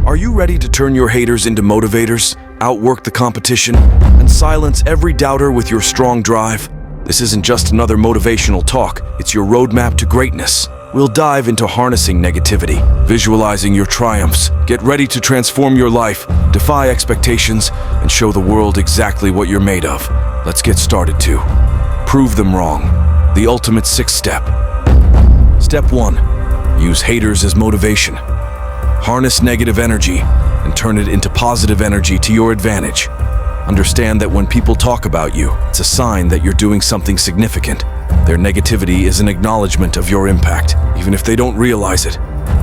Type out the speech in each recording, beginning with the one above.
Are you ready to turn your haters into motivators, outwork the competition, and silence every doubter with your strong drive? This isn't just another motivational talk, it's your roadmap to greatness. We'll dive into harnessing negativity, visualizing your triumphs, get ready to transform your life, defy expectations, and show the world exactly what you're made of. Let's get started too. Prove them wrong. The ultimate 6th step. Step 1. Use haters as motivation. Harness negative energy and turn it into positive energy to your advantage. Understand that when people talk about you, it's a sign that you're doing something significant. Their negativity is an acknowledgement of your impact, even if they don't realize it.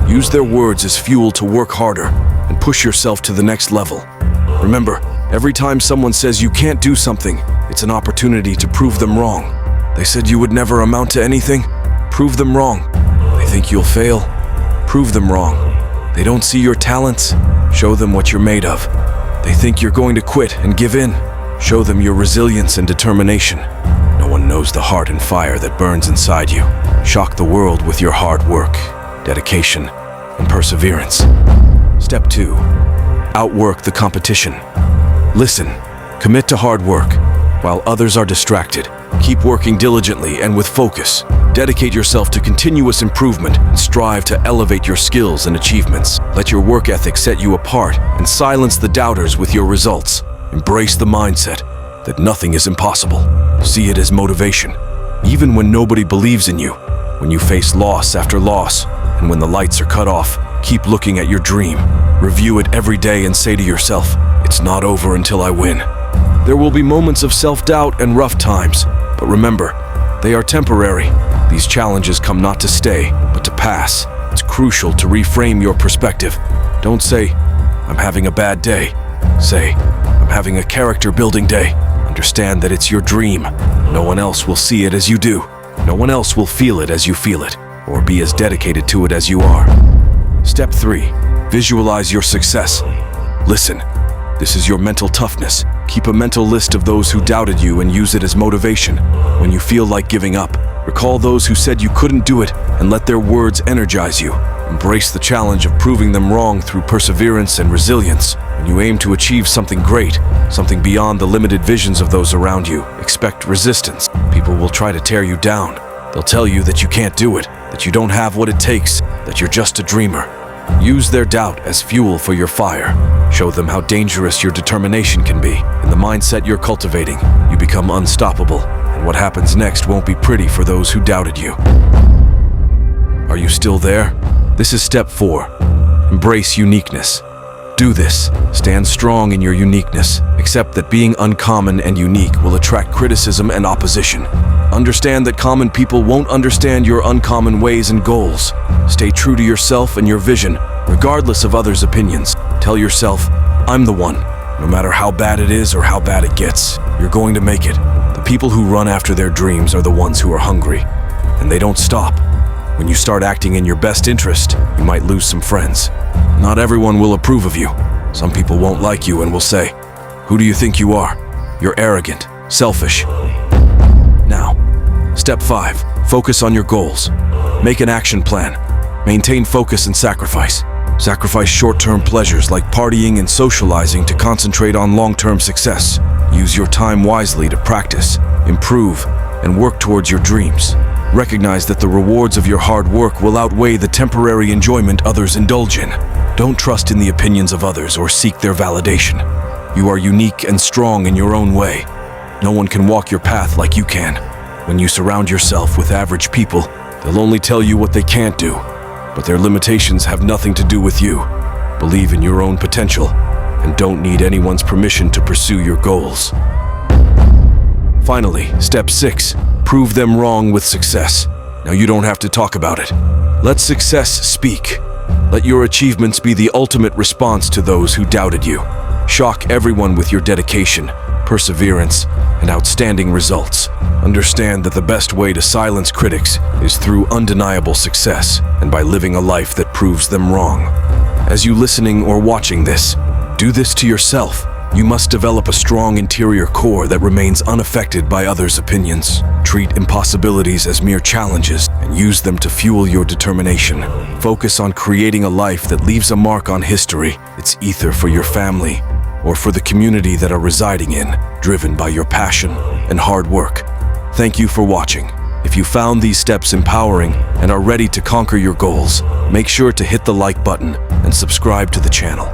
Use their words as fuel to work harder and push yourself to the next level. Remember, every time someone says you can't do something, it's an opportunity to prove them wrong. They said you would never amount to anything? Prove them wrong. They think you'll fail? Prove them wrong. They don't see your talents? Show them what you're made of. They think you're going to quit and give in? Show them your resilience and determination. No one knows the heart and fire that burns inside you. Shock the world with your hard work, dedication, and perseverance. Step 2. Outwork the competition. Listen, commit to hard work. While others are distracted, keep working diligently and with focus. Dedicate yourself to continuous improvement and strive to elevate your skills and achievements. Let your work ethic set you apart and silence the doubters with your results. Embrace the mindset that nothing is impossible. See it as motivation. Even when nobody believes in you, when you face loss after loss, and when the lights are cut off, keep looking at your dream. Review it every day and say to yourself, "It's not over until I win." There will be moments of self-doubt and rough times, but remember, they are temporary. These challenges come not to stay, but to pass. It's crucial to reframe your perspective. Don't say, "I'm having a bad day." Say, "I'm having a character-building day." Understand that it's your dream. No one else will see it as you do. No one else will feel it as you feel it, or be as dedicated to it as you are. Step 3. Visualize your success. Listen, this is your mental toughness. Keep a mental list of those who doubted you and use it as motivation. When you feel like giving up, recall those who said you couldn't do it and let their words energize you. Embrace the challenge of proving them wrong through perseverance and resilience. When you aim to achieve something great, something beyond the limited visions of those around you, expect resistance. People will try to tear you down. They'll tell you that you can't do it, that you don't have what it takes, that you're just a dreamer. Use their doubt as fuel for your fire. Show them how dangerous your determination can be. In the mindset you're cultivating, you become unstoppable, and what happens next won't be pretty for those who doubted you. Are you still there? This is step 4. Embrace uniqueness. Do this. Stand strong in your uniqueness. Accept that being uncommon and unique will attract criticism and opposition. Understand that common people won't understand your uncommon ways and goals. Stay true to yourself and your vision, regardless of others' opinions. Tell yourself, "I'm the one." No matter how bad it is or how bad it gets, you're going to make it. The people who run after their dreams are the ones who are hungry, and they don't stop. When you start acting in your best interest, you might lose some friends. Not everyone will approve of you. Some people won't like you and will say, "Who do you think you are? You're arrogant, selfish." Now, step 5, focus on your goals. Make an action plan. Maintain focus and sacrifice. Sacrifice short-term pleasures like partying and socializing to concentrate on long-term success. Use your time wisely to practice, improve, and work towards your dreams. Recognize that the rewards of your hard work will outweigh the temporary enjoyment others indulge in. Don't trust in the opinions of others or seek their validation. You are unique and strong in your own way. No one can walk your path like you can. When you surround yourself with average people, they'll only tell you what they can't do, but their limitations have nothing to do with you. Believe in your own potential and don't need anyone's permission to pursue your goals. Finally, step 6, prove them wrong with success. Now you don't have to talk about it. Let success speak. Let your achievements be the ultimate response to those who doubted you. Shock everyone with your dedication, perseverance, and outstanding results. Understand that the best way to silence critics is through undeniable success and by living a life that proves them wrong. As you listening or watching this, do this to yourself. You must develop a strong interior core that remains unaffected by others' opinions. Treat impossibilities as mere challenges and use them to fuel your determination. Focus on creating a life that leaves a mark on history. It's either for your family or for the community that are residing in, driven by your passion and hard work. Thank you for watching. If you found these steps empowering and are ready to conquer your goals, make sure to hit the like button and subscribe to the channel.